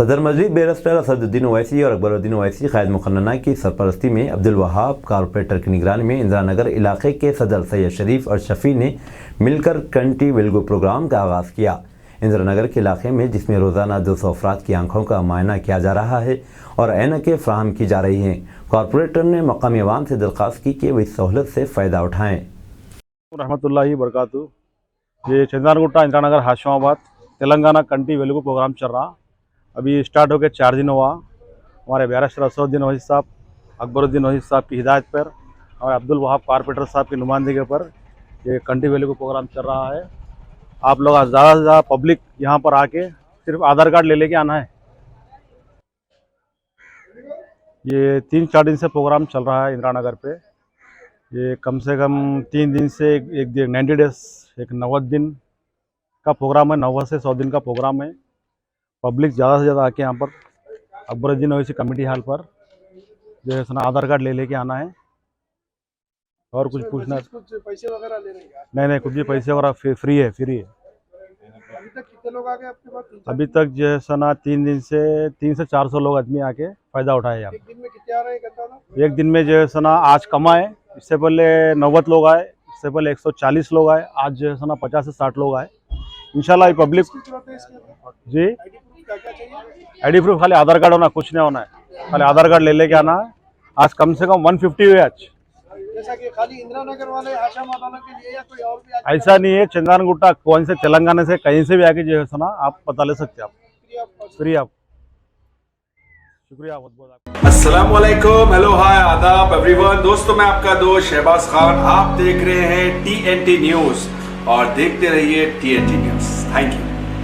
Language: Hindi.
सदर मजलिस बैरिस्टर असदुद्दीन ओवैसी और अकबरुद्दीन ओवैसी क़ायद मुक़न्नना की सरपरस्ती में अब्दुल वहाब कॉरपोरेटर की निगरानी में इंदिरा नगर इलाके के सदर सैयद शरीफ और शफी ने मिलकर कंटी वेलगो प्रोग्राम का आगाज़ किया। इंदिरा नगर के इलाके में जिसमें रोज़ाना 200 अफराद की आँखों का मुआयना किया जा रहा है और ऐनकें फ़राहम की जा रही हैं। कॉरपोरेटर ने मकामी अवाम से दरख्वास्त की कि वे इस सहूलत से फ़ायदा उठाएँ। रहमतुल्लाहि बरकातहू। ये चंदानगुट्टा इंदिरा नगर हाशिमाबाद तेलंगाना कंटी वेलगो प्रोग्राम चल रहा। अभी स्टार्ट हो गया 4 दिन हुआ। हमारे बैरिस्टर असदुद्दीन ओवैसी साहब, अकबरुद्दीन ओवैसी साहब की हिदायत पर और अब्दुल वहाब कॉरपोरेटर साहब की नुमाइंदगी पर ये कंटी वेलगो प्रोग्राम चल रहा है। आप लोग ज़्यादा से ज़्यादा पब्लिक यहाँ पर आके सिर्फ आधार कार्ड ले लेके आना है। ये 3-4 दिन से प्रोग्राम चल रहा है इंदिरा नगर पे। ये कम से कम 3 दिन से एक 90 डेज, एक 90 दिन का प्रोग्राम है। 90 से 100 दिन का प्रोग्राम है। पब्लिक ज़्यादा से ज़्यादा आके यहाँ पर अकबरुद्दीन ओवैसी कमेटी हॉल पर जो है ना आधार कार्ड ले लेके आना है। और कुछ पूछना? कुछ पैसे वगैरह ले रहे हैं? नहीं, कुछ भी पैसे वगैरह फ्री है। अभी तक कितने लोग आ गए आपके पास? अभी तक जो है ना 3 दिन से 300 से 400 लोग आदमी आके फ़ायदा उठाए यहाँ। एक दिन में कितने आ रहे हैं? एक दिन में जो है ना आज कम आए, इससे पहले 90 लोग आए, इससे पहले 140 लोग आए, आज जो है ना 50 से 60 लोग आए। इंशाल्लाह ये पब्लिक जी आईडी प्रूफ खाली आधार कार्ड होना, कुछ नहीं होना है, खाली आधार कार्ड ले लेके आना है। आज कम से कम 150 हुए आज। जैसा कि खाली इंदिरा नगर वाले हाशिमाबाद वालों के लिए या कोई और भी? ऐसा नहीं है, चंदानगुट्टा कौन से तेलंगाना से कहीं से भी आके जो है ना आप पता ले सकते हैं। आप फ्री आप। शुक्रिया बहुत बहुत। अस्सलाम वालेकुम, हेलो, हाय, आदाब एवरीवन। दोस्तों मैं आपका दोस्त शहबाज खान, आप देख रहे हैं TNT न्यूज़ और देखते रहिए TNT न्यूज़। Thank you.